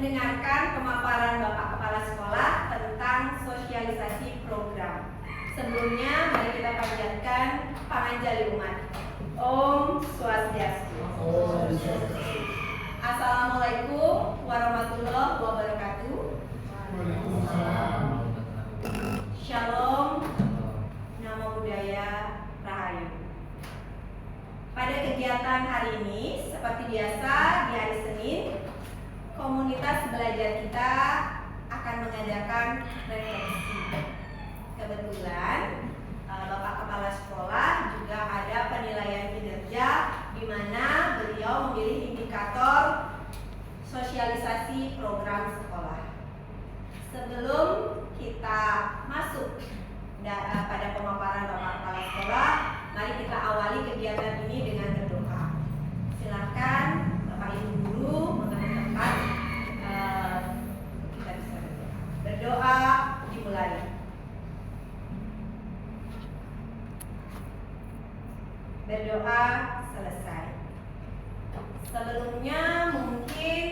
mendengarkan pemaparan Bapak Kepala Sekolah tentang sosialisasi program. Sebelumnya, mari kita panjatkan panganjali umat. Om Swastiastu. Assalamualaikum warahmatullahi wabarakatuh. Waalaikumsalam. Shalom, Namo Buddhaya, Rahayu. Pada kegiatan hari ini, seperti biasa di hari Senin, komunitas belajar kita akan mengadakan refleksi. Kebetulan Bapak Kepala Sekolah juga ada penilaian kinerja di mana beliau memilih indikator sosialisasi program sekolah. Sebelum kita masuk pada pemaparan Bapak Kepala Sekolah, mari kita awali kegiatan ini dengan berdoa. Silakan Bapak Ibu Guru mengambil tempat, kita bisa berdoa. Berdoa dimulai. Berdoa selesai. Sebelumnya mungkin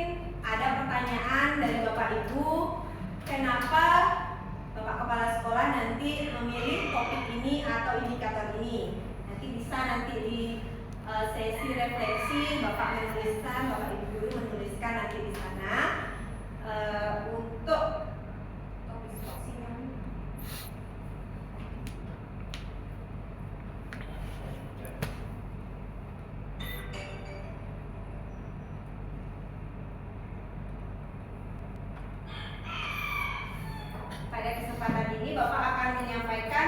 ada pertanyaan dari Bapak Ibu, kenapa Bapak Kepala Sekolah nanti memilih topik ini atau indikator ini? Nanti bisa di sesi refleksi Bapak menuliskan, Bapak Ibu Guru menuliskan nanti di sana untuk topik sosial. Pada kesempatan ini Bapak akan menyampaikan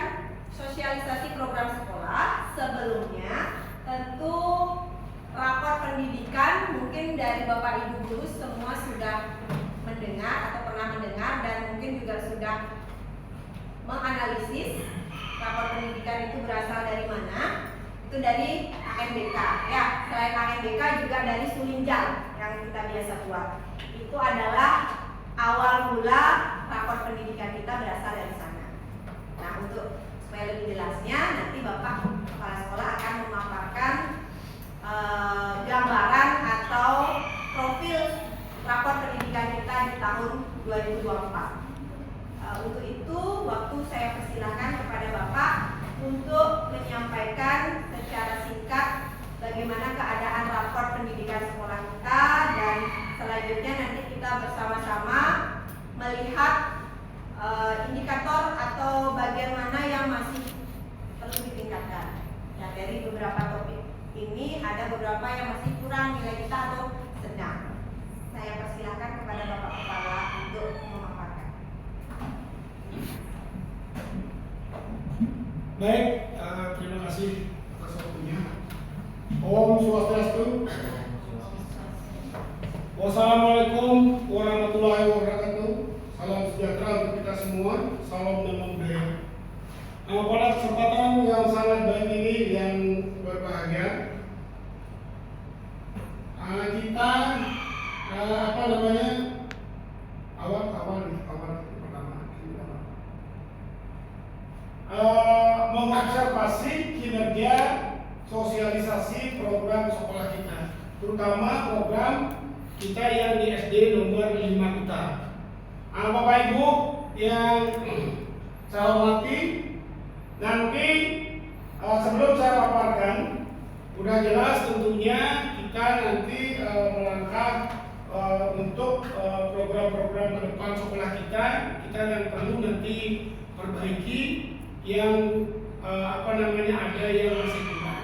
sosialisasi program sekolah. Sebelumnya tentu rapor pendidikan mungkin dari Bapak Ibu Guru semua sudah mendengar atau pernah mendengar dan mungkin juga sudah menganalisis rapor pendidikan itu berasal dari mana. Itu dari ANBK ya. Selain ANBK juga dari Sulinjal yang kita biasa buat. Itu adalah awal mula rapor pendidikan kita berasal dari sana. Nah, untuk supaya lebih jelasnya nanti Bapak Kepala Sekolah akan memaparkan gambaran atau profil rapor pendidikan kita di tahun 2024. Untuk itu waktu saya persilahkan kepada Bapak untuk menyampaikan secara singkat bagaimana keadaan rapor pendidikan sekolah kita, dan selanjutnya nanti kita bersama-sama melihat indikator atau bagian mana yang masih perlu ditingkatkan. Nah, dari beberapa topik ini ada beberapa yang masih kurang nilai kita atau sedang. Saya persilahkan kepada Bapak Kepala untuk memaparkan. Baik, terima kasih atas waktunya. Om Swastiastu. Wassalamualaikum warahmatullahi wabarakatuh. Salam sejahtera untuk kita semua. Salam Namo Buddhaya. Pada kesempatan yang sangat baik ini, yang berbahagia, kita mengobservasi kinerja sosialisasi program sekolah kita, terutama program kita yang di SD nomor 5 kita. Bapak Ibu yang saya hormati, nanti sebelum saya paparkan, udah jelas tentunya kita nanti melangkah untuk program-program ke depan sekolah kita yang perlu nanti perbaiki, yang ada yang masih kurang.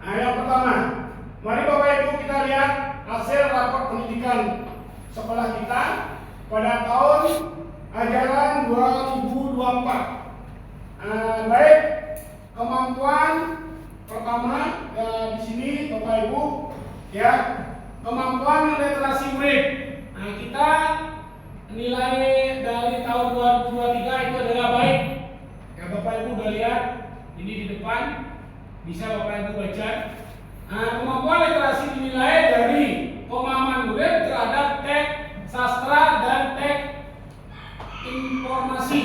Nah, yang pertama, mari Bapak Ibu kita lihat hasil rapor pendidikan sekolah kita pada tahun ajaran 2024. Baik, kemampuan pertama di sini Bapak Ibu ya, kemampuan literasi murid. Nah, kita nilai dari tahun 2023 itu adalah baik. Ya, Bapak Ibu udah lihat ini di depan, bisa Bapak Ibu baca. Nah, kemampuan literasi dinilai dari pemahaman murid terhadap teks sastra dan teks informasi.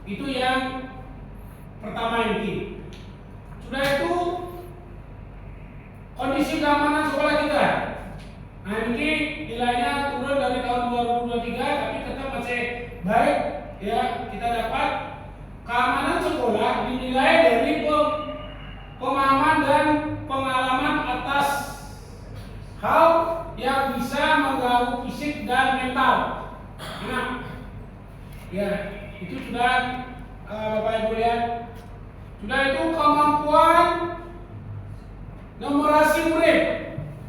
Itu yang pertama ini. Sudah itu kondisi keamanan sekolah kita. Nah ini nilainya turun dari tahun 2023 tapi tetap masih baik ya. Kita dapat keamanan sekolah dinilai dari pemahaman dan pengalaman atas hal yang bisa mengganggu fisik dan mental anak. Ya, itu sudah Bapak Ibu lihat. Sudah itu kemampuan numerasi murid.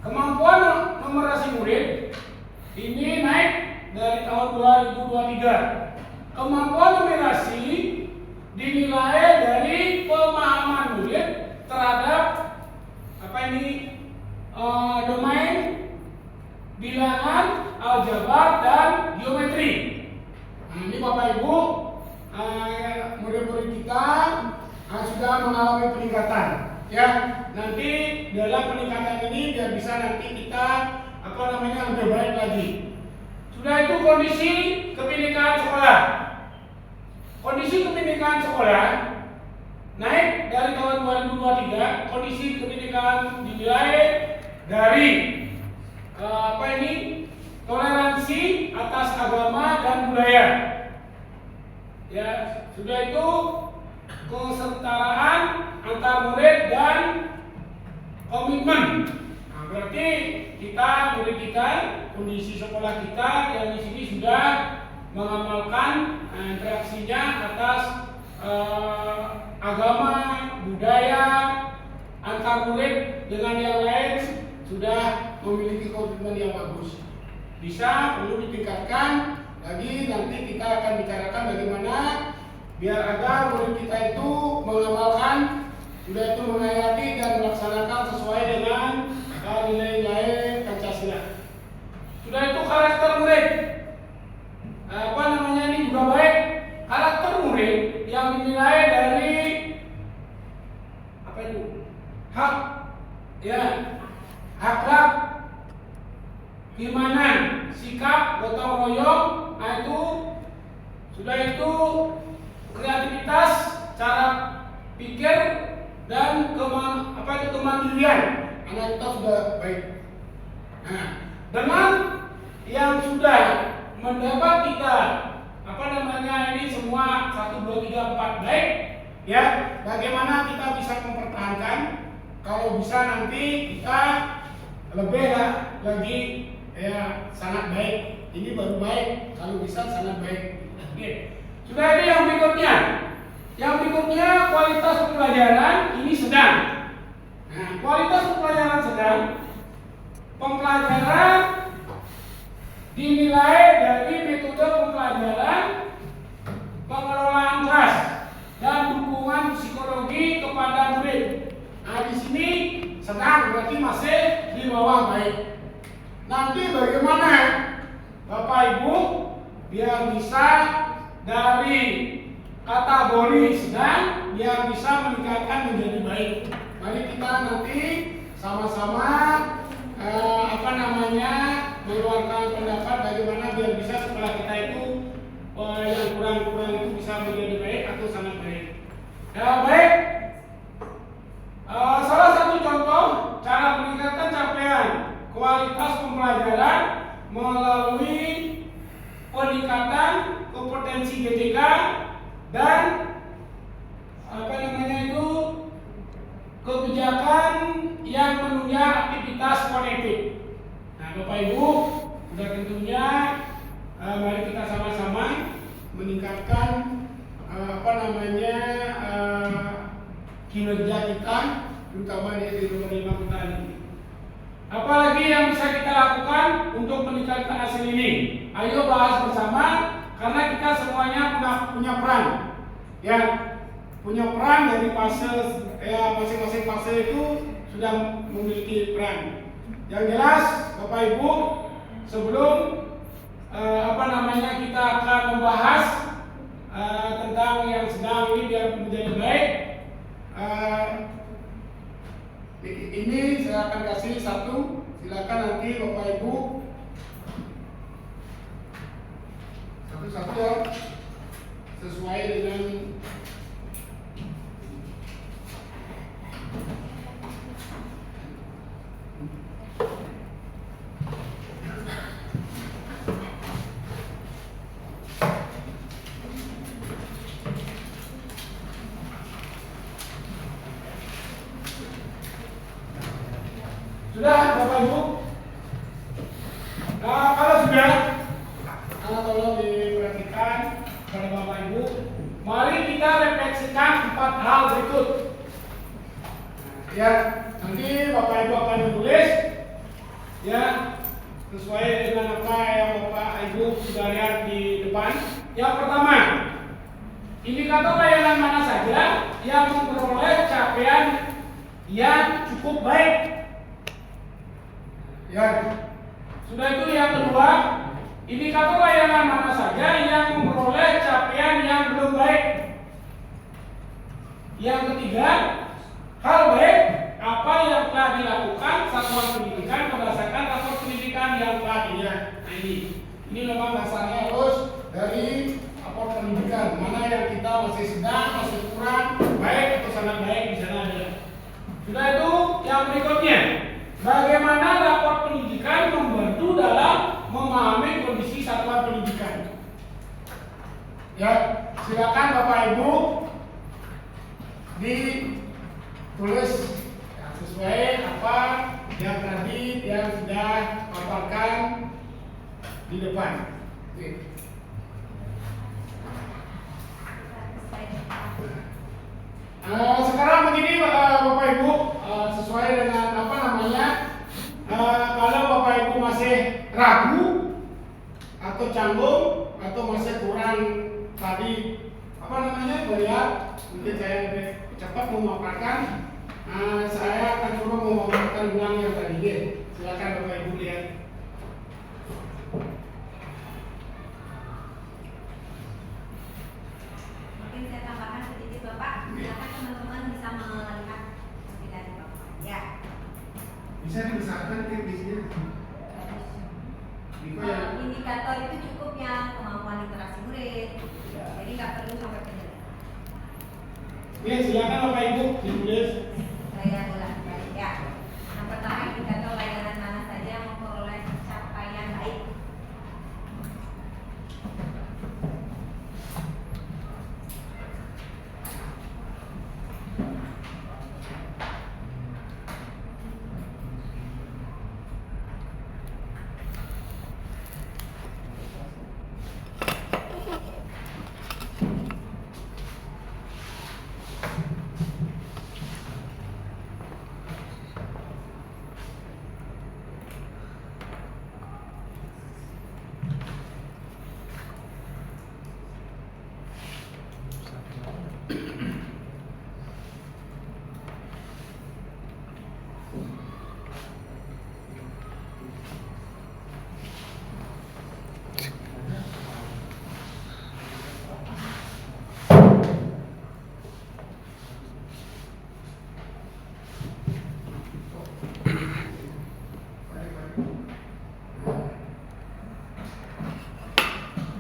Kemampuan numerasi murid ini naik dari tahun 2023. Kemampuan numerasi dinilai dari pemahaman murid terhadap domain bilangan, aljabar dan geometri. Nah, ini Bapak Ibu murid-murid kita sudah mengalami peningkatan. Ya, nanti dalam peningkatan ini biar bisa nanti kita lebih baik lagi. Sudah itu kondisi kebinekaan sekolah. Kondisi kebinekaan sekolah naik dari tahun 2023. Kondisi kebinekaan dinilai dari toleransi atas agama dan budaya. Ya, sudah itu kesetaraan antar murid dan komitmen. Nah, berarti murid kita, kondisi sekolah kita yang di sini sudah mengamalkan interaksinya atas agama, budaya antar murid dengan yang lain sudah memiliki komitmen yang bagus. Bisa perlu ditingkatkan lagi, nanti kita akan bicarakan bagaimana biar agar murid kita itu mengamalkan, sudah itu menghayati dan melaksanakan sesuai dengan nilai-nilai Pancasila. Sudah itu karakter murid, ini juga baik. Karakter murid yang dinilai dari hak, ya, akhlak, keimanan, sikap, gotong royong, itu sudah itu kreativitas, cara pikir dan kemandirian anak kita sudah baik. Nah, dengan yang sudah mendapat kita ini semua 1, 2, 3, 4 baik, ya, bagaimana kita bisa mempertahankan? Kalau bisa nanti kita lebih lagi, ya, sangat baik. Ini baru baik, kalau bisa sangat baik. Oke. Sudah ada yang berikutnya. Yang berikutnya kualitas pembelajaran ini sedang. Nah, kualitas pembelajaran sedang. Pembelajaran dinilai dari metode pembelajaran, pengelolaan kelas, dan dukungan psikologi kepada murid. Nah, di sini sedang, berarti masih di bawah baik. Nanti bagaimana Bapak Ibu biar bisa dari kategori sedang biar bisa meningkatkan menjadi baik. Mari kita nanti sama-sama mengeluarkan pendapat bagaimana biar bisa setelah kita itu yang kurang-kurang itu bisa menjadi baik atau sangat baik. Ya, baik. Salah satu contoh cara meningkatkan capaian kualitas pembelajaran melalui peningkatan kompetensi GTK dan kebijakan yang menunjang aktivitas konektif. Nah, Bapak Ibu, sudah tentunya mari kita sama-sama meningkatkan kinerja kita, terutama di nomor 5 kita ini. Apalagi yang bisa kita lakukan untuk meningkatkan hasil ini? Ayo bahas bersama, karena kita semuanya punya peran, ya, punya peran dari fase, ya, masing-masing fase itu sudah memiliki peran. Yang jelas, Bapak Ibu, sebelum kita akan membahas tentang yang sedang ini biar menjadi baik. Ini saya akan kasih satu, silakan nanti Bapak Ibu satu-satu ya, sesuai dengan Sudah Bapak Ibu? Nah, kalau sudah, tolong diperhatikan pada Bapak Ibu. Mari kita refleksikan 4 hal berikut. Ya, nanti Bapak Ibu akan menulis ya sesuai dengan apa yang Bapak Ibu sudah lihat di depan. Yang pertama, indikator layanan mana saja yang memperoleh capaian yang cukup baik. Ya, sudah itu. Yang kedua, indikator layanan mana saja yang memperoleh capaian yang belum baik. Yang ketiga, hal baik apa yang telah dilakukan satuan pendidikan berdasarkan rapor pendidikan yang telah dilihat. Nah, ini memang dasarnya harus dari rapor pendidikan. Mana yang kita masih sedang, masih kurang, baik atau sangat baik di sana ada. Sudah itu, yang berikutnya, bagaimana rapor pendidikan membantu dalam memahami kondisi satuan pendidikan. Ya, silakan Bapak Ibu ditulis ya, sesuai apa yang tadi yang sudah paparkan di depan. Oke. Sekarang begini Bapak Ibu, sesuai dengan apa namanya, kalau Bapak Ibu masih ragu atau canggung atau masih kurang tadi apa namanya melihat, mungkin saya lebih cepat memaparkan. Saya akan coba memaparkan ulang yang tadi. Silakan Bapak Ibu lihat. Mungkin saya tambahkan sedikit Bapak. Silakan teman-teman bisa melihat dari Bapak. Ya. Bisa dibesarkan kan biasanya. Indikator itu cukup yang kemampuan interaksi murid. Jadi nggak perlu sampai penjelasan. Ya, silakan Bapak Ibu ditulis. Saya ulang balik ya. Yang pertama, indikator layanan mana saja yang memperoleh capaian baik.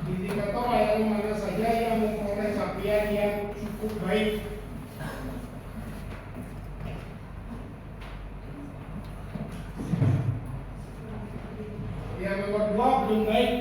Indikator layanan mana saja yang memperoleh capaian yang cukup baik. Yang nomor 2 belum baik.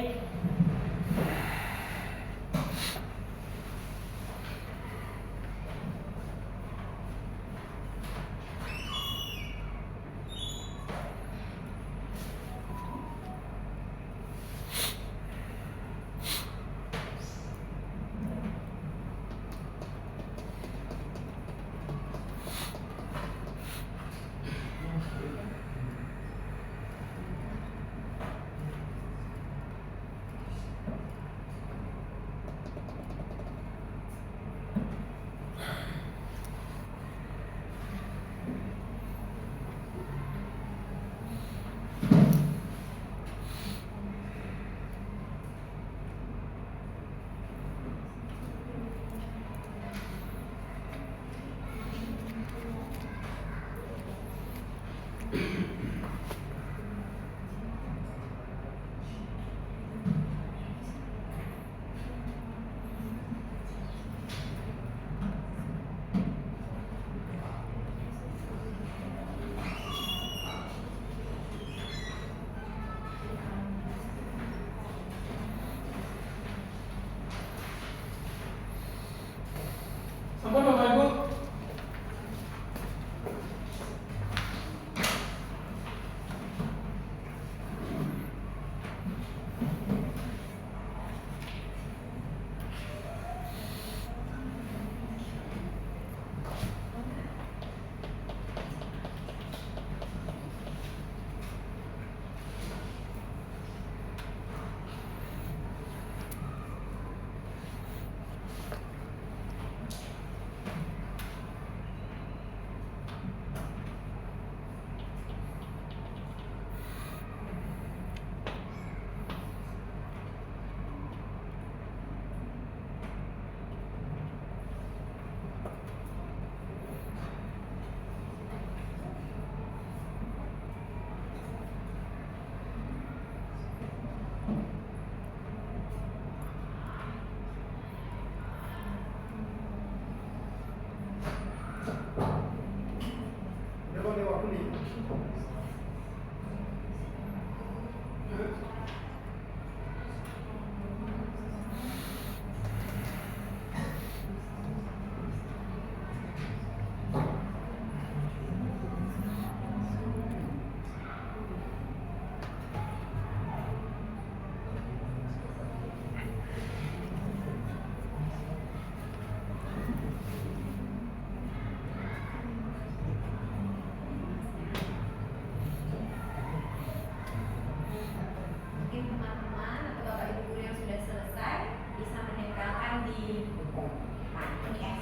Mungkin teman-teman atau bapak ibu guru yang sudah selesai bisa menempelkan di ini ya.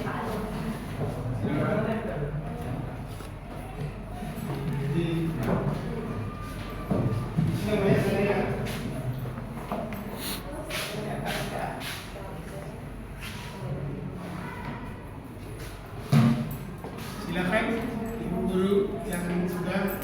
Pak Alun. Silakan ibu guru yang sudah.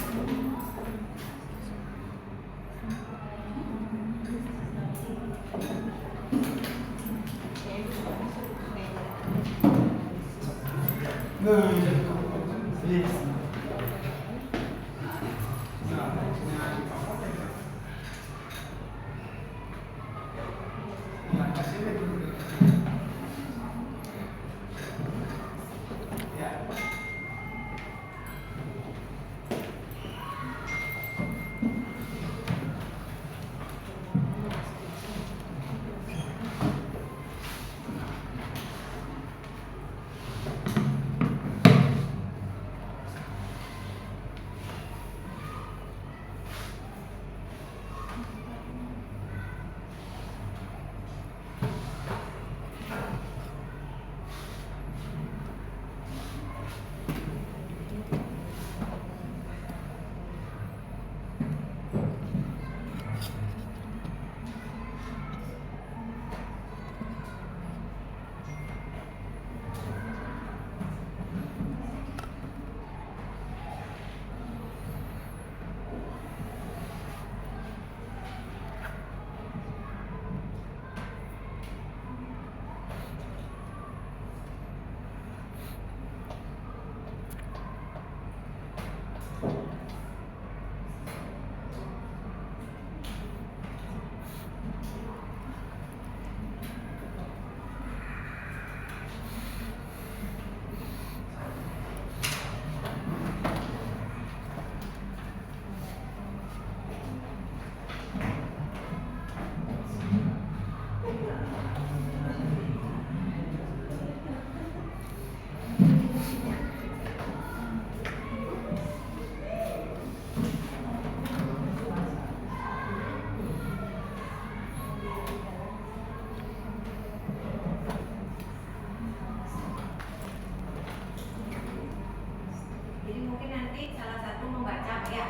Jadi mungkin nanti salah satu membaca ya.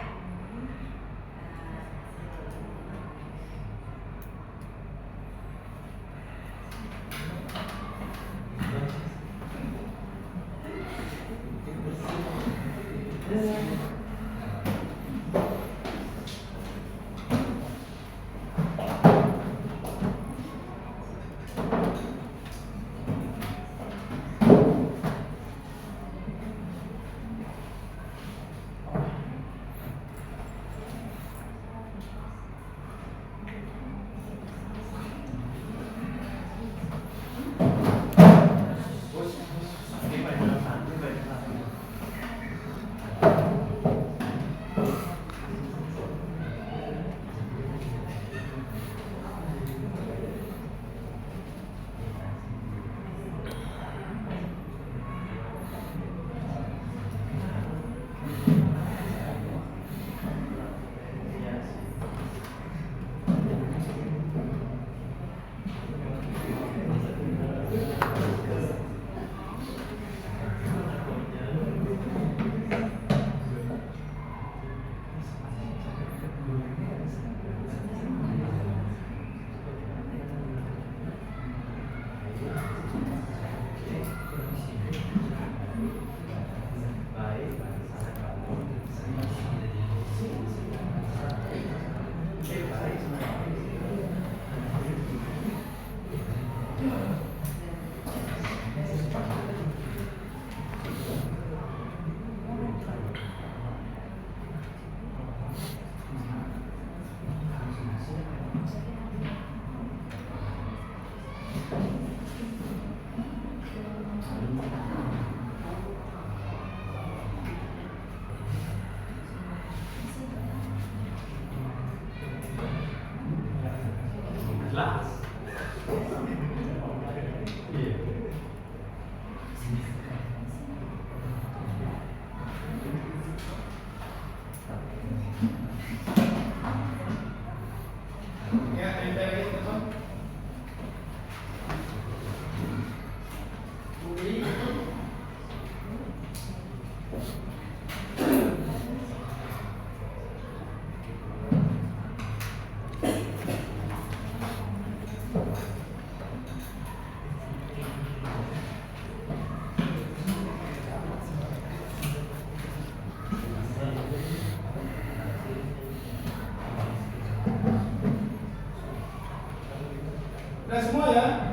saja.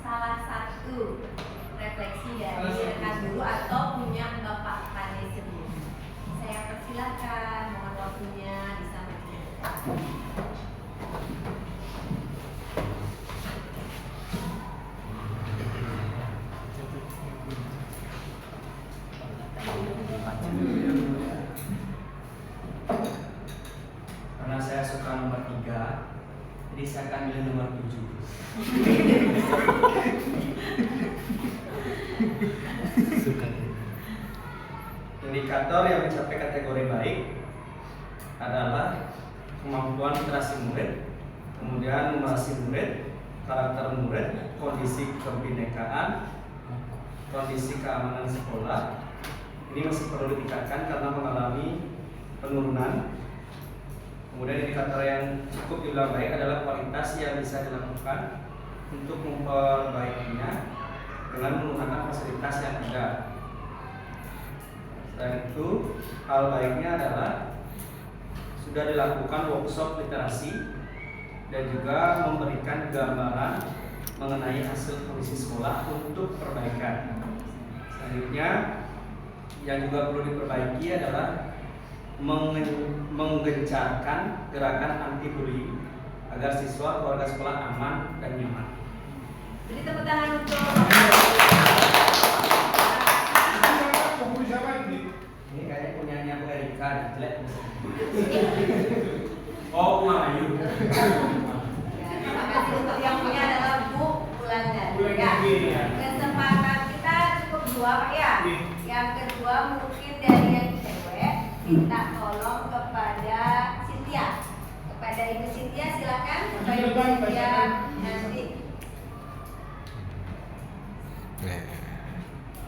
Salah satu refleksi dari rekan guru atau punya Bapak Pandai sendiri. Saya persilakan, mohon waktunya bisa menceritakan. Karena saya suka nomor 3, jadi saya akan milih nomor 7. Indikator yang mencapai kategori baik adalah kemampuan literasi murid, kemudian numerasi murid, karakter murid, kondisi kebinekaan, kondisi keamanan sekolah. Ini masih perlu ditingkatkan karena mengalami penurunan. Kemudian indikator yang cukup dibilang baik adalah kualitas yang bisa dilakukan untuk memperbaikinya dengan menggunakan fasilitas yang ada. Selain itu, hal baiknya adalah sudah dilakukan workshop literasi dan juga memberikan gambaran mengenai hasil kondisi sekolah untuk perbaikan. Selanjutnya, yang juga perlu diperbaiki adalah menggencarkan gerakan anti bullying agar siswa keluarga sekolah aman dan nyaman. Beri tepuk tangan untuk Ini kayaknya punyanya Bu Erika, jelek. Oh, Melayu. ya, terima kasih untuk yang punya adalah Bu Wulandari. Ya. Kesempatan kita cukup 2 Pak ya. Yang kedua mungkin dari yang cewek minta tolong kepada Cynthia. Kepada Ibu Cynthia silakan supaya Ibu Cynthia nanti.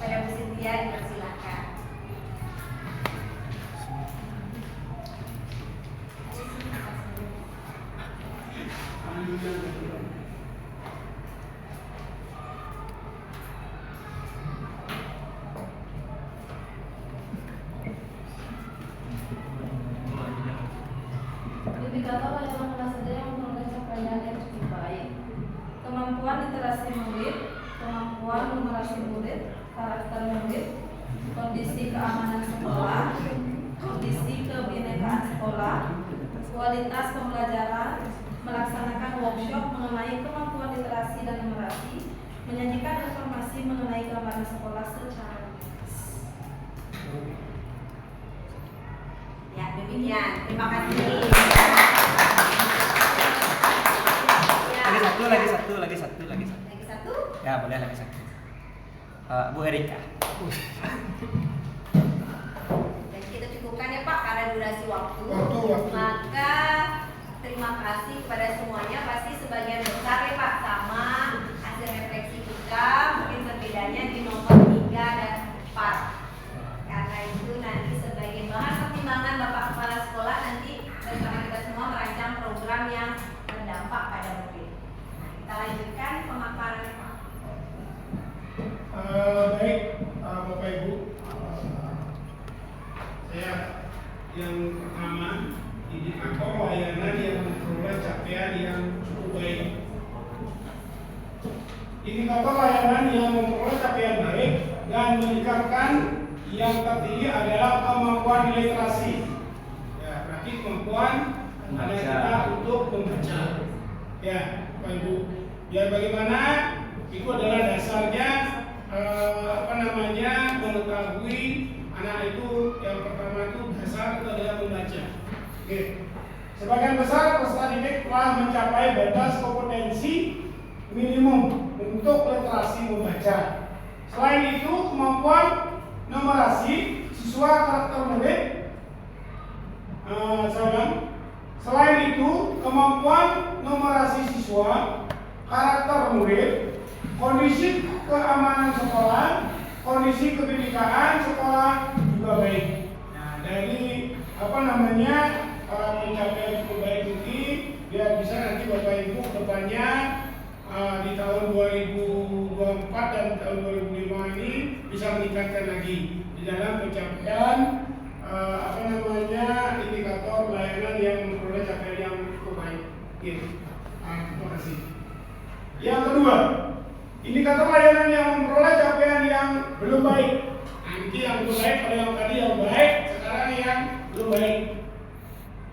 Pada Bu Cynthia dipersilakan. Indikator adalah kelas saja yang memperoleh capaian yang cukup baik. Kemampuan literasi murid, kemampuan numerasi murid, karakter murid, kondisi keamanan sekolah, kondisi kebinekaan sekolah, kualitas pembelajaran, melaksanakan workshop mengenai kemampuan literasi dan numerasi, menyajikan informasi mengenai gambaran sekolah secara luas. Ya, demikian. Terima kasih. Ya. Lagi satu. Lagi satu. Ya, boleh lagi satu. Bu Erika. Dan kita cukupkan ya Pak karena durasi waktu. Waktu. Maka terima kasih kepada semuanya. Pasti sebagian besar ya Pak sama hasil refleksi kita. Mungkin berbedanya di nomor 3 dan 4. Karena itu nanti sebagai bahan pertimbangan Bapak Kepala Sekolah nanti bersama kita semua merancang program yang berdampak pada murid. Kita lanjutkan pemaparannya Pak. Baik, Bapak Ibu, saya yang pertama indikator layanan yang memperoleh capaian yang cukup baik. Indikator layanan yang memperoleh capaian baik dan meningkatkan yang tertinggi adalah kemampuan literasi. Ya, berarti kemampuan anak kita untuk membaca. Ya, Bapak Ibu. Biar bagaimana itu adalah dasarnya mengetahui anak itu yang pertama itu dasar itu adalah membaca. Oke. Sebagian besar peserta didik telah mencapai batas kompetensi minimum untuk literasi membaca. Selain itu, kemampuan numerasi siswa karakter murid Selain itu, kemampuan numerasi siswa, karakter murid, kondisi keamanan sekolah, kondisi kebinekaan sekolah juga baik. Nah, dari pencapaian cukup baik ini, biar bisa nanti Bapak Ibu depannya di tahun 2024 dan tahun 2005 ini bisa meningkatkan lagi di dalam pencapaian indikator layanan yang memperoleh capaian yang cukup baik. Terima kasih. Yang kedua, indikator layanan yang memperoleh capaian yang belum baik. Nanti yang belum baik pada yang tadi yang baik, sekarang yang belum baik.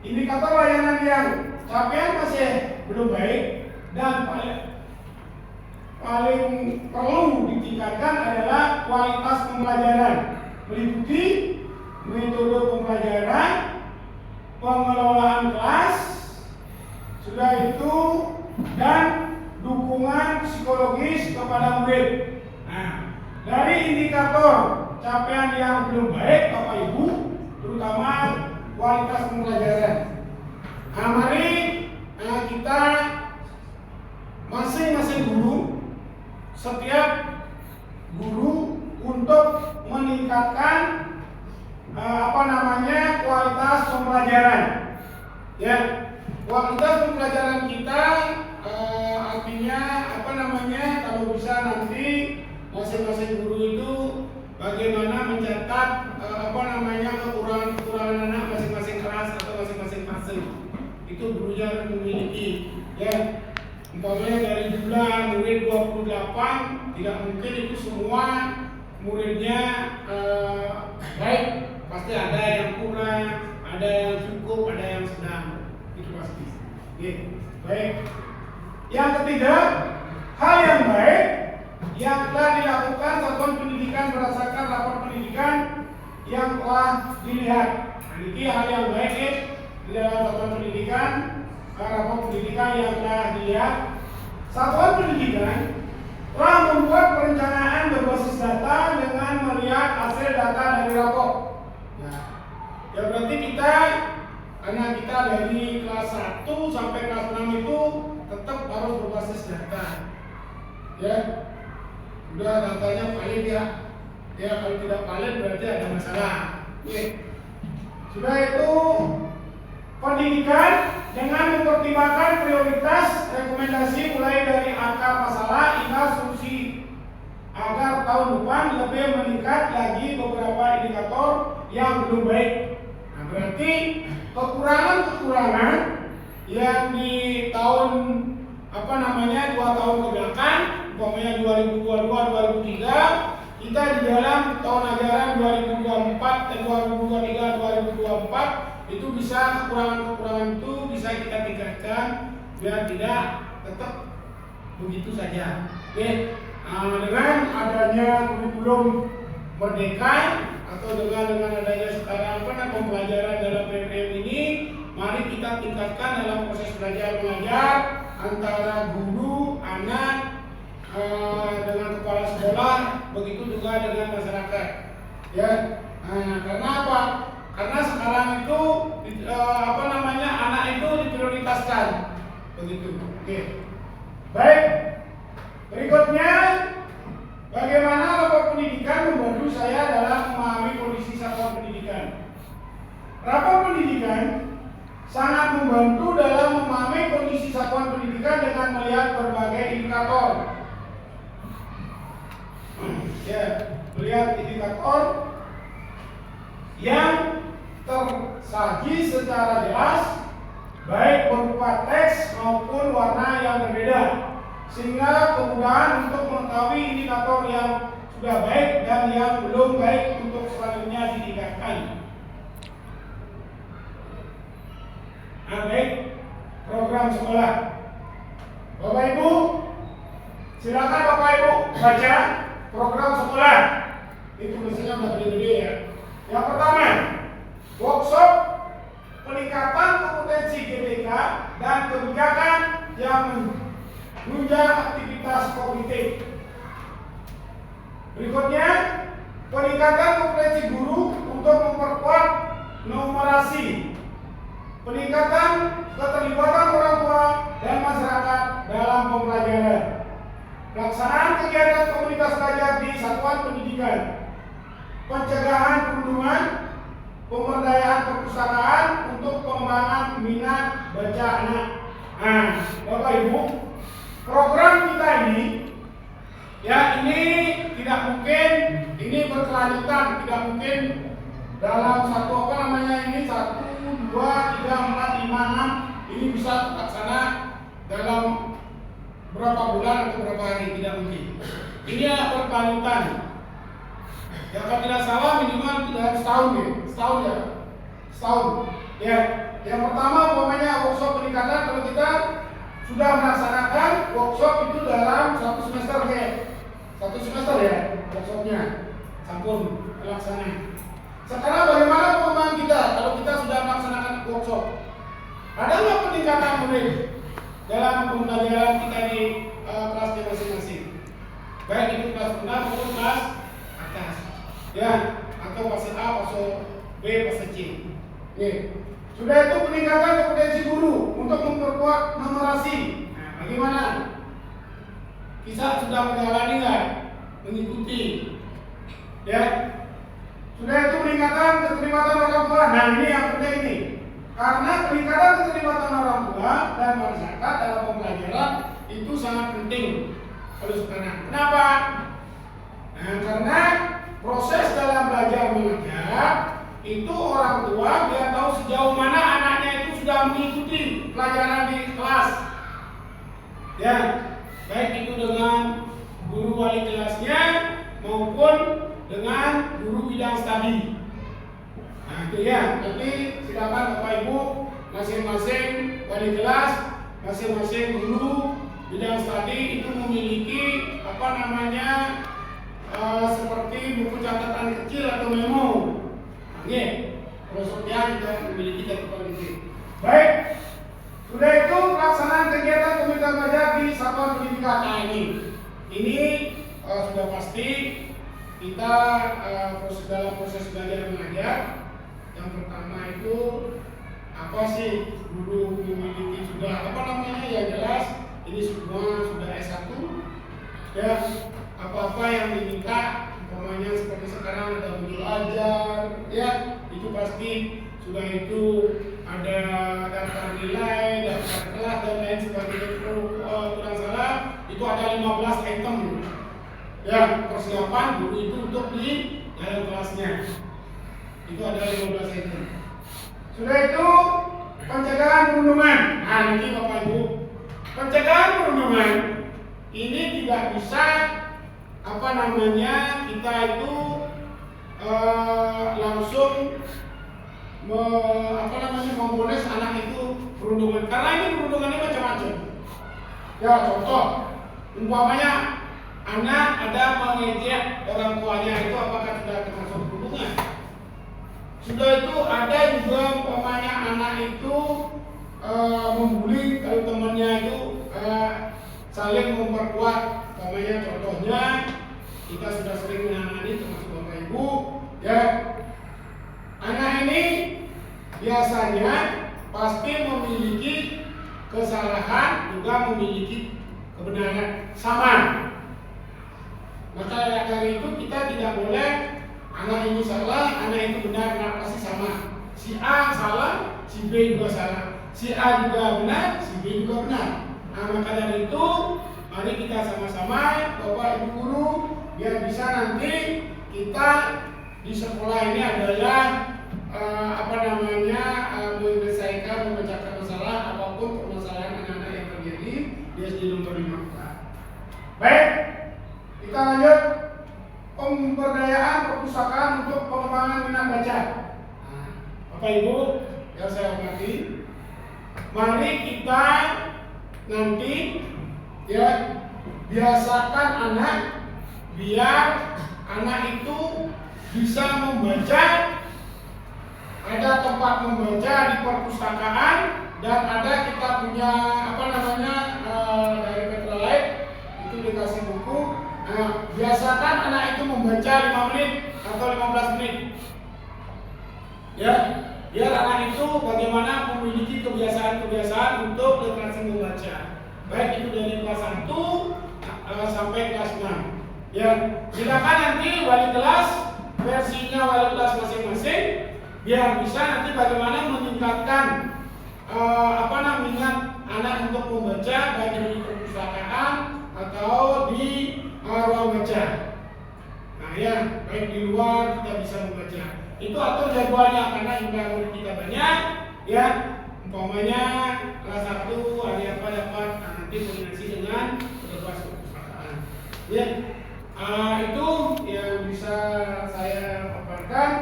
Indikator layanan yang capaian masih belum baik dan paling perlu ditingkatkan adalah kualitas pembelajaran, meliputi metode pembelajaran, pengelolaan kelas, sudah itu, dan dukungan psikologis kepada murid. Nah, dari indikator capaian yang belum baik, Bapak Ibu, terutama kualitas pembelajaran. Nah, mari kita masing-masing guru, setiap guru untuk meningkatkan kualitas pembelajaran. Ya, kualitas pembelajaran kita artinya kalau bisa nanti masing-masing guru itu bagaimana mencatat kekurangan anak masing-masing kelas atau masing-masing fase. Itu gurunya harus memiliki. Ya, umpamanya dari jumlah murid 28, tidak mungkin itu semua muridnya baik. Pasti ada yang kurang, ada yang cukup, ada yang sedang. Itu pasti. Oke, baik. Yang ketiga, hal yang baik yang telah dilakukan satuan pendidikan berdasarkan rapor pendidikan yang telah dilihat. Nah, ini hal yang baik di dalam satuan pendidikan, rapor pendidikan yang telah dilihat. Satuan pendidikan telah membuat perencanaan berbasis data dengan melihat hasil data dari rapor. Ya berarti karena kita dari kelas 1 sampai kelas 6 itu tetap harus berbasis data. Ya, udah datanya valid ya. Ya kalau tidak valid berarti ada masalah. Oke. Sudah itu pendidikan dengan mempertimbangkan prioritas rekomendasi mulai dari akar masalah hingga solusi agar tahun depan lebih meningkat lagi beberapa indikator yang belum baik. Berarti kekurangan-kekurangan yang di tahun 2 tahun ke belakang, umpamanya 2022 2023, kita di dalam tahun ajaran 2023 itu bisa kekurangan-kekurangan itu bisa kita tingkatkan biar tidak tetap begitu saja. Oke. Dengan adanya kurikulum merdeka atau dengan adanya sekarang pembelajaran dalam PPM ini, mari kita tingkatkan dalam proses belajar mengajar antara guru, anak, dengan kepala sekolah, begitu juga dengan masyarakat. Ya, karena apa? Karena sekarang itu anak itu diprioritaskan, begitu. Oke, baik. Berikutnya, bagaimana rapor pendidikan membantu saya dalam memahami kondisi satuan pendidikan. Rapor pendidikan sangat membantu dalam memahami kondisi satuan pendidikan dengan melihat berbagai indikator. Ya, melihat indikator yang tersaji secara jelas, baik berupa teks maupun warna yang berbeda, sehingga kemudahan untuk mengetahui indikator yang sudah baik dan yang belum baik untuk selanjutnya ditingkatkan. Baik, program sekolah. Bapak Ibu, silakan Bapak Ibu baca program sekolah. Ini tulisannya udah gede-gede ya. Yang pertama, workshop peningkatan kompetensi GBK dan kebijakan yang menunjang aktivitas kognitif. Berikutnya, peningkatan kompetensi guru untuk memperkuat numerasi. Peningkatan keterlibatan orang tua dan masyarakat dalam pembelajaran. Pelaksanaan kegiatan komunitas belajar di satuan pendidikan. Pencegahan perundungan, pemberdayaan perpustakaan untuk pengembangan minat baca anak. Nah, Bapak Ibu, program kita ini ya ini tidak mungkin ini berkelanjutan, tidak mungkin dalam satu apa namanya ini 1, 2, 3, 4, 5, 6 ini bisa terlaksana dalam berapa bulan atau berapa hari, tidak mungkin. Ini berkelanjutan. Ya kalau tidak salah minimal setahun ya, setahun. Ya, yang pertama umpamanya workshop peningkatan, kalau kita sudah melaksanakan workshop itu dalam 1 semester ya, 1 semester ya workshopnya, sampun pelaksanaan. Sekarang bagaimana pengembangan kita kalau kita sudah melaksanakan workshop? Ada nggak peningkatan murid dalam pembelajaran kita di kelasnya masing-masing? Baik itu kelas rendah maupun kelas atas. Ya, atau fase A, fase B, fase C. Nih, sudah itu peningkatan kompetensi guru untuk memperkuat numerasi. Nah, bagaimana? Kita sudah menjalani nggak? Mengikuti. Ya, sudah itu peningkatan keterlibatan orang tua. Nah, ini yang penting ini. Karena peningkatan keterlibatan orang tua dan masyarakat dalam pembelajaran itu sangat penting kalau sekarang. Kenapa? Nah, karena proses dalam belajar mengajar itu orang tua biar tahu sejauh mana anaknya itu sudah mengikuti pelajaran di kelas. Ya, baik itu dengan guru wali kelasnya maupun dengan guru bidang studi. Nah itu ya, nanti silakan Bapak Ibu masing-masing wali kelas, masing-masing guru bidang studi itu memiliki apa namanya seperti buku catatan kecil atau memo. Oke, prosesnya kita memiliki catatan kecil. Baik, sudah itu pelaksanaan kegiatan komunitas belajar di satuan pendidikan. Nah ini sudah pasti kita dalam proses belajar mengajar. Yang pertama itu apa sih guru memiliki sudah apa namanya ya jelas ini semua sudah S1 ya. Apa-apa yang diminta, umpamanya seperti sekarang ada modul ajar, ya itu pasti sudah itu ada daftar nilai, daftar kelas dan lain sebagainya. Kalau tidak salah itu ada 15 item, ya persiapan guru itu untuk di dalam kelasnya. Itu ada 15 item. Sudah itu pencegahan perundungan. Nah ini Bapak Ibu, pencegahan perundungan ini tidak bisa apa namanya kita itu langsung memvonis anak itu perundungan, karena ini perundungannya macam-macam. Ya contoh, umpamanya anak ada mengejek orang tuanya, itu apakah sudah termasuk perundungan? Sudah itu ada juga umpamanya anak itu membuli kalau temannya itu saling memperkuat, umpamanya contohnya kita sudah sering menangani termasuk Bapak Ibu ya, anak ini biasanya pasti memiliki kesalahan juga memiliki kebenaran sama. Maka dari itu kita tidak boleh anak ini salah, anak itu benar, nah pasti sama. Si A salah, si B juga salah. Si A juga benar, si B juga benar. Nah maka dari itu mari kita sama-sama Bapak Ibu guru biar bisa nanti kita di sekolah ini adalah menyelesaikan, memecahkan masalah apapun permasalahan anak-anak yang terjadi di SD nomor 5. Baik, kita lanjut pemberdayaan perpustakaan untuk pengembangan minat baca. Nah, Bapak Ibu yang saya hormati, mari kita nanti ya, biasakan anak biar anak itu bisa membaca. Ada tempat membaca di perpustakaan dan ada kita punya dari Petrolite itu dikasih buku. Nah, biasakan anak itu membaca 5 menit atau 15 menit. Ya, biar anak itu bagaimana memiliki kebiasaan-kebiasaan untuk literasi membaca. Baik itu dari kelas 1 sampai kelas 6. Ya, silakan nanti wali kelas versinya wali kelas masing-masing biar bisa nanti bagaimana meningkatkan minat anak untuk membaca baik di perpustakaan atau di ruang baca. Nah ya, baik di luar kita bisa membaca. Itu atur jadwalnya karena jumlah murid kita banyak, ya. Umpamanya kelas 1 hari apa dapat nanti kombinasi dengan kelas perpustakaan. Ya, itu yang bisa saya paparkan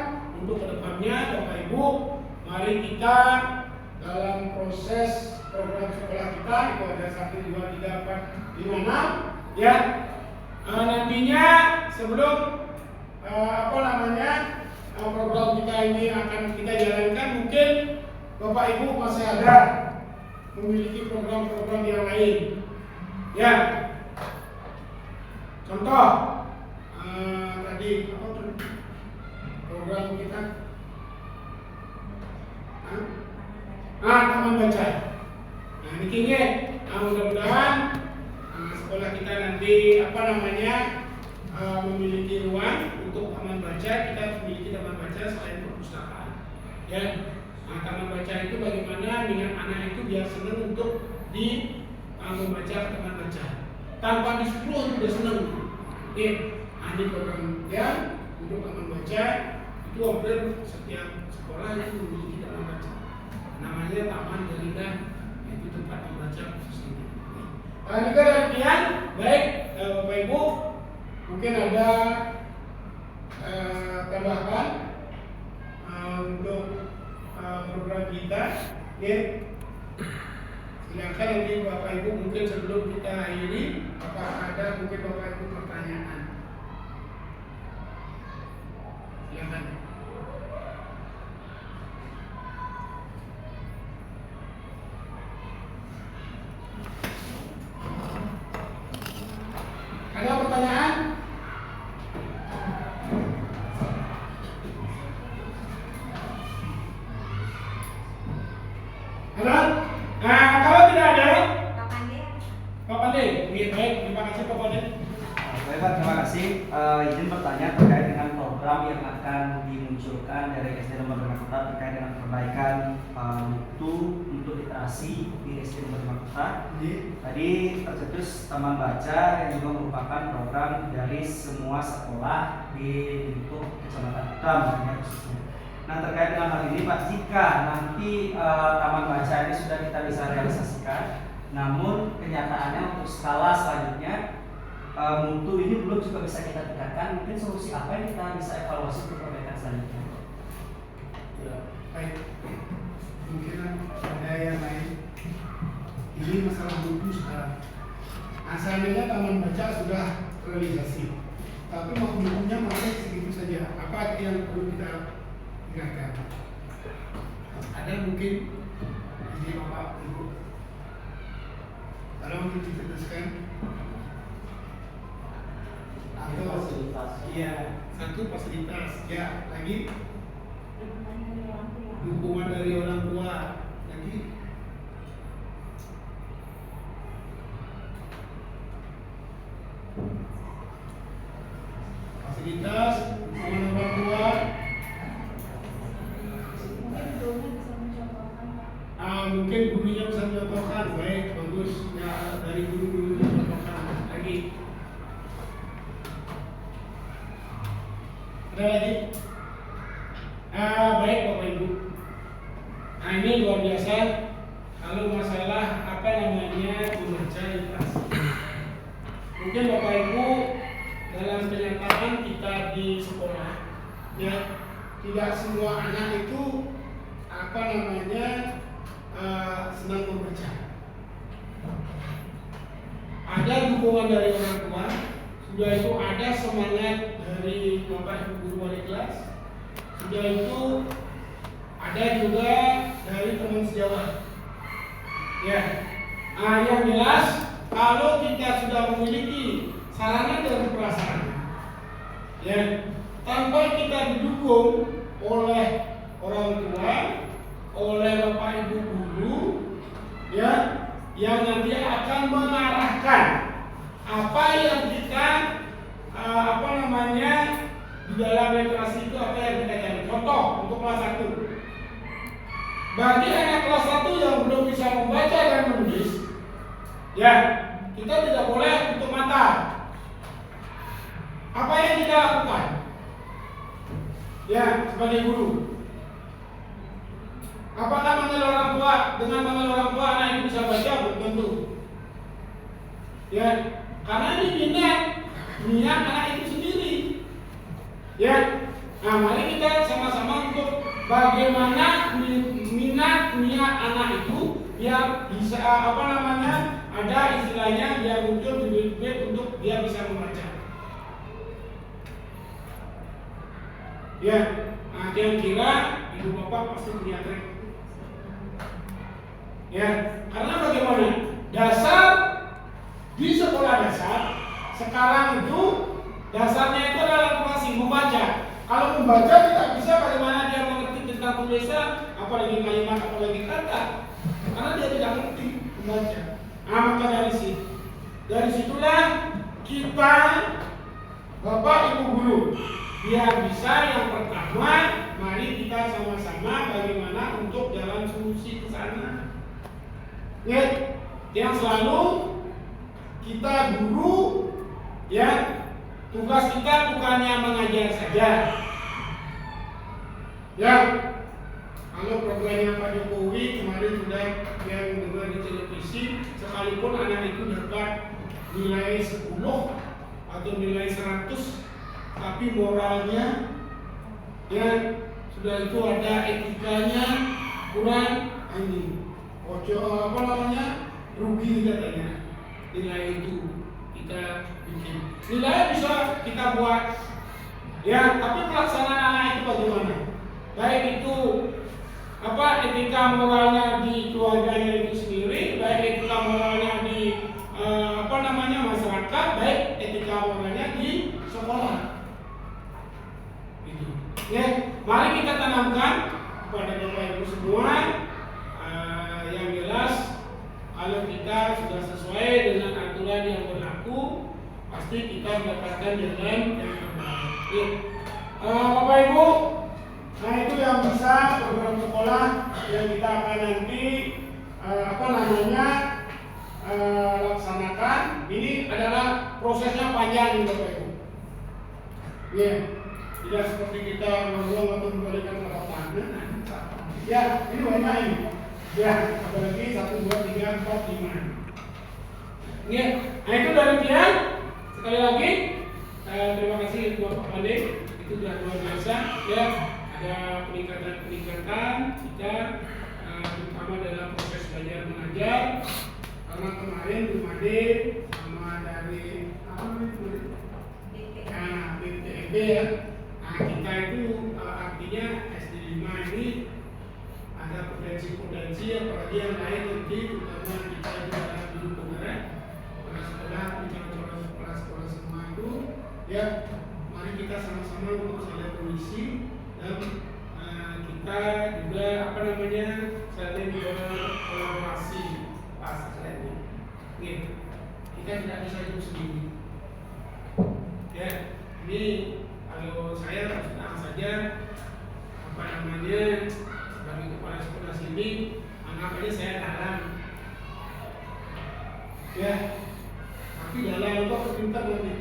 untuk kedepannya, Bapak Ibu. Mari kita dalam proses program sekolah kita itu ada 1, 2, 3, 4, 5, 6, ya. Nantinya sebelum program kita ini akan kita jalankan, mungkin Bapak Ibu masih ada memiliki program-program yang lain, ya. Contoh tadi program kita taman baca. Nah ini kini, mudah-mudahan sekolah kita nanti memiliki ruang untuk taman baca. Kita memiliki taman baca selain perpustakaan, ya. Nah, taman baca itu bagaimana dengan anak itu biar senang untuk membaca taman baca. Tanpa disuruh sudah senang. Ini program ya untuk taman baca itu hampir setiap sekolah yang memiliki taman baca. Namanya Taman Belinda, itu tempat membaca khusus ini. Ini demikian, baik Bapak Ibu, mungkin ada tambahan untuk program kita, ya. Silakan nanti Bapak Ibu mungkin sebelum kita akhiri, apakah ada mungkin Bapak Ibu pertanyaan? Silakan. Ada pertanyaan? Ada? Nah, kalau tidak ada, Pak Pande. Baik, terima kasih Pak Pande. Baik Pak, terima kasih. Izin bertanya terkait dengan program yang akan dimunculkan dari SD Nomor 5 Kota terkait dengan perbaikan mutu untuk literasi di SD Nomor 5 Kota. Tadi tercetus taman baca yang juga merupakan program dari semua sekolah di lingkup Kecamatan Kutam khususnya. Nah terkait dengan hal ini Pak, jika nanti taman baca ini sudah kita bisa realisasikan, namun kenyataannya untuk skala selanjutnya mutu ini belum juga bisa kita tingkatkan, mungkin solusi apa yang kita bisa evaluasi untuk perbaikan selanjutnya? Ya, baik. Mungkin ada yang lain. Ini masalah mutu sekarang. Asalnya taman baca sudah realisasi, tapi mutunya masih segitu saja. Apa yang perlu kita tingkatkan? Ada mungkin ini Bapak Ibu. Kalau mungkin diteruskan. Atau fasilitas. Iya, satu fasilitas. Ya, lagi dukungan dari orang tua. Lagi fasilitas, dukungan orang tua. Mungkin gurunya bisa mencontohkan. Baik, bagus. Ya, dari guru-guru mencontohkan. Lagi ada lagi? Baik Bapak Ibu. Nah ini luar biasa. Kalau masalah membaca literasi. Mungkin Bapak Ibu dalam kenyataan kita di sekolah, ya tidak semua anak itu senang membaca. Ada ada dukungan dari orang tua, sudah itu ada semangat dari Bapak Ibu guru wali kelas, sudah itu ada juga dari teman sejawat. Ya, yang jelas kalau kita sudah memiliki sarana dan prasarana, ya, tanpa kita didukung oleh orang tua, oleh Bapak Ibu guru, ya, yang nanti akan mengarahkan apa yang kita di dalam literasi itu apa yang kita cari. Contoh untuk kelas 1. Bagi anak kelas 1 yang belum bisa membaca dan menulis, ya, kita tidak boleh tutup mata. Apa yang kita lakukan? Ya, sebagai guru. Apakah manggil orang tua, dengan manggil orang tua anak itu bisa baca? Belum tentu. Ya, karena ini minat anak itu sendiri. Ya, nah mari kita sama-sama untuk bagaimana minat anak itu biar bisa ada istilahnya dia muncul di bibit untuk dia bisa membaca. Ya, nah kira-kira ibu bapak pasti punya trik. Ya, karena bagaimana? Dasar di sekolah dasar sekarang itu dasarnya itu adalah literasi membaca. Kalau membaca tidak bisa bagaimana dia mengerti tentang tulisan, apalagi kalimat, apalagi kata, karena dia tidak mengerti membaca. Nah, maka dari situlah kita Bapak Ibu guru biar bisa yang pertama, mari kita sama-sama bagaimana untuk jalan solusi ke sana. Ya, yang selalu kita guru, ya, tugas kita bukannya mengajar saja. Ya, kalau programnya Pak Jokowi kemarin sudah yang dengar di televisi, sekalipun anak itu dapat nilai 10 atau nilai 100, tapi moralnya, ya, sudah itu ada etikanya kurang, ini rugi katanya. Nilai itu kita bikin. Nilai bisa kita buat, ya, tapi pelaksanaan anak itu bagaimana? Baik itu etika moralnya di keluarganya itu sendiri, baik etika moralnya di masyarakat, baik etika moralnya di sekolah. Itu. Ya, mari kita tanamkan kepada Bapak Ibu semua, yang jelas kalau kita sudah sesuai dengan aturan yang berlaku, pasti kita mendapatkan jalan yang terbaik. Bapak Ibu, nah itu yang bisa program sekolah yang kita akan nanti laksanakan. Ini adalah prosesnya panjang, Bapak Ibu. Ya, tidak seperti kita ngomong atau memberikan tanda. Ya, ini banyak ini. Ya, apalagi 1, 2, 3, 4, 5. Ya, nah itu demikian. Sekali lagi, terima kasih Bapak Pande. Itu sudah luar biasa. Ya, ada peningkatan kita, terutama dalam proses belajar mengajar. Karena kemarin belum ada sama dari BTEB ya. Nah, kita itu artinya SD 5 ini ada potensi apalagi yang lain nanti, terutama kita itu adalah guru penggerak sekolah semua itu, ya, mari kita sama-sama untuk saling kondisi dan kita juga saling berkolaborasi pasalnya. Kita tidak bisa hidup sendiri. Ya, ini kalau saya tenang saja sebagai kepala sekolah sini, anggap aja saya dalang. Ya, tapi dalang itu harus pintar nanti.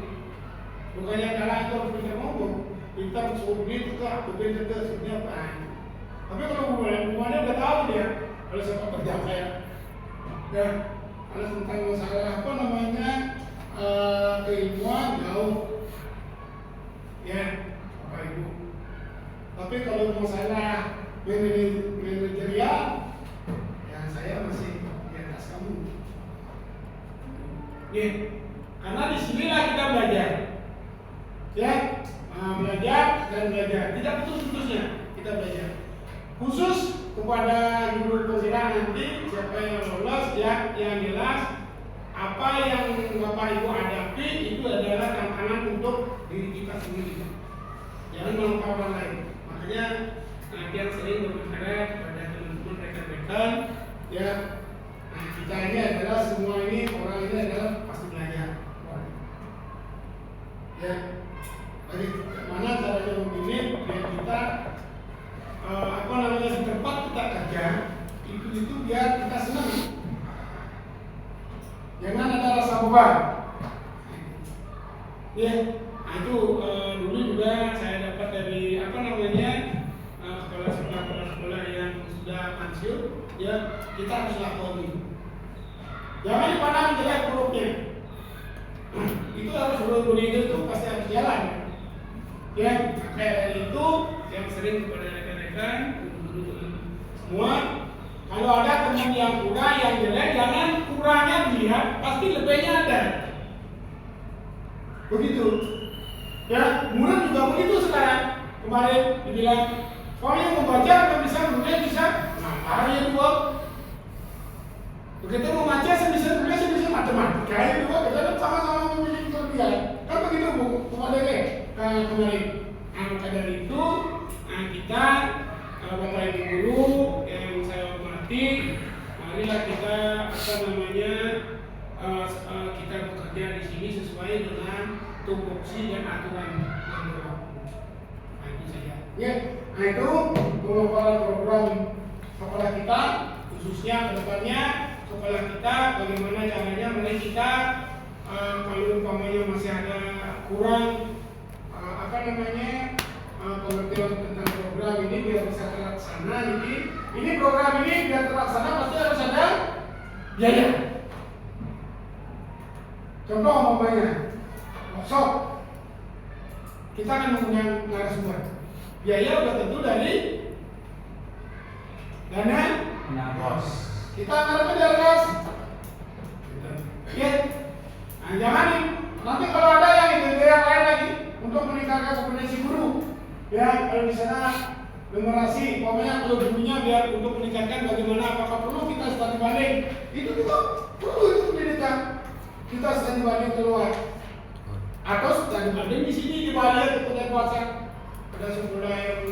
Bukannya dalang itu harus pintar ngomong, pintar submit ke submit apa. Tapi kalau hubungannya udah tahu dia, kalau sepak kerja saya. Ya, kalau tentang masalah keilmuan jauh. Ya, Bapak Ibu. Tapi kalau masalah manajerial, ya saya masih di atas kamu. Ya. Karena disinilah kita belajar. Ya, belajar dan belajar. Tidak putus-putusnya kita belajar. Khusus kepada guru pensiran nanti siapa yang lolos ya, yang jelas apa yang Bapak Ibu hadapi itu adalah tantangan untuk diri kita sendiri. Jangan melakukan orang lain. Makanya yang sering berbicara kepada teman-teman rekan-rekan ya, kita ini adalah semua ini orang ini adalah pasti belajar. Ya, jadi mana caranya memilih biar kita di tempat kita kerja itu biar kita senang. Jangan ada rasa beban. Ya, itu dulu juga saya dapat dari kepala sekolah yang sudah pensiun, ya kita harus lakoni. Jangan dipandang jelek buruknya. Itu harus berbunyi itu pasti harus jalan. Ya, kayak dari itu yang sering kepada rekan-rekan, guru-guru semua. Kalau ada teman yang kurang, yang jelek, jangan kurangnya dilihat, pasti lebihnya ada. Begitu. Ya, murid juga begitu sekarang. Kemarin dibilang, kalau yang membaca nggak bisa, kemudian bisa, nah ya dua. Begitu membaca, saya bisa matematika, ya dua, kita sama-sama memiliki kelebihan. Kan begitu Bu, kemarin. Maka dari itu, kita Bapak Ibu guru yang saya hormati, marilah kita kita bekerja di sini sesuai dengan tupoksi dan aturan yang berlaku. Nah itu saja. Ya, nah itu pengelolaan program sekolah kita, khususnya kedepannya sekolah kita bagaimana caranya mulai kita kalau umpamanya masih ada kurang pengertian tentang program ini biar bisa terlaksana. Ini program ini biar terlaksana pasti harus ada biaya. Contoh umpamanya workshop, kita akan menggunakan narasumber. Biaya sudah tentu dari dana bos. Kita ngarepnya dari bos. Ya, nah jangan nanti kalau ada yang lain lagi untuk meningkatkan kompetensi guru. Ya, kalau di sana numerasi, pokoknya kalau gurunya biar untuk meningkatkan bagaimana apakah perlu kita studi banding. Itu juga perlu itu pendidikan. Kita studi banding keluar. Atau studi banding di sini di Bali kepada puasa. Ada sekolah yang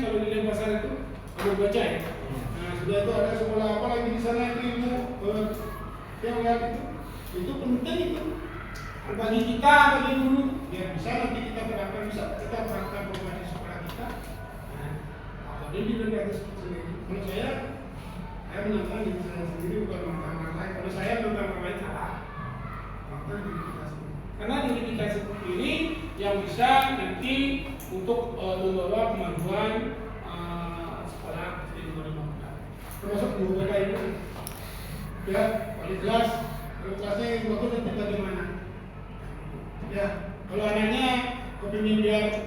kalau di Denpasar itu ada baca ya. Nah, sudah itu ada sekolah apa lagi di sana itu ilmu yang lihat itu penting itu. Bagi kita, bagi guru, biar bisa nanti kita terapkan, bisa kita terapkan program di sekolah kita. Nah, kalau ini juga harus sendiri. Kalau saya menantang diri saya sendiri bukan menantang orang lain. Kalau saya menantang orang lain salah. Menantang diri kita sendiri. Karena diri kita sendiri yang bisa nanti untuk membawa kemajuan sekolah di luar negeri. Termasuk di UPK itu, ya, kualitas, kalau kelasnya bagus nanti bagaimana? Ya, kalau anaknya kepingin dia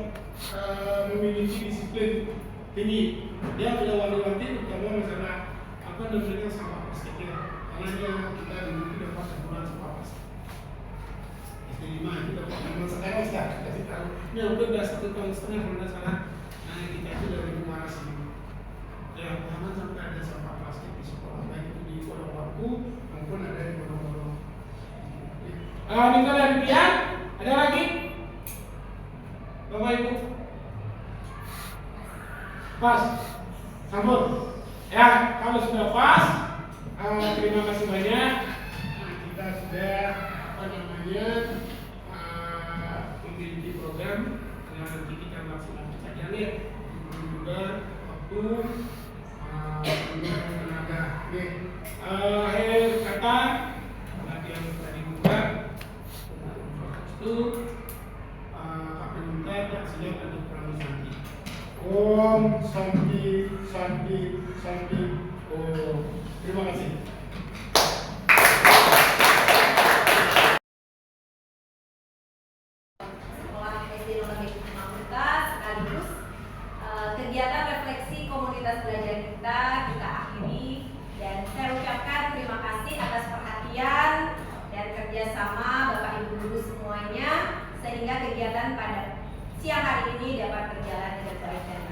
memiliki disiplin tinggi, dia sudah wanti-wanti terutama masalah namanya sampah plastiknya. Karena dia kita dulu dapat sebulan sampah plastik. SD5 itu dapat nama sekarang sudah kasih tahu. Ini hampir sudah 1,5 tahun kalau tidak salah. Nah kita itu dari rumah sini. Ya, jangan sampai ada sampah plastik di sekolah, baik itu di Pondok Waku maupun ada di Pondok. Minta dari pihak. Ada lagi? Bapak Ibu? Pas? Sambut? Ya, kalau sudah pas, terima kasih banyak. Kita sudah memiliki program yang nanti kita laksanakan saja nih. Juga waktu tenaga. Akhir kata bagi yang tadi buka itu kami minta yang siap untuk Pramusanti. Om Santi Santi Santi Om. Terima kasih. Sekolah SD Nomor 5 sekaligus kegiatan refleksi komunitas belajar kita akhiri, dan saya ucapkan terima kasih atas perhatian dan bekerja sama Bapak Ibu guru semuanya sehingga kegiatan pada siang hari ini dapat berjalan dengan baik dan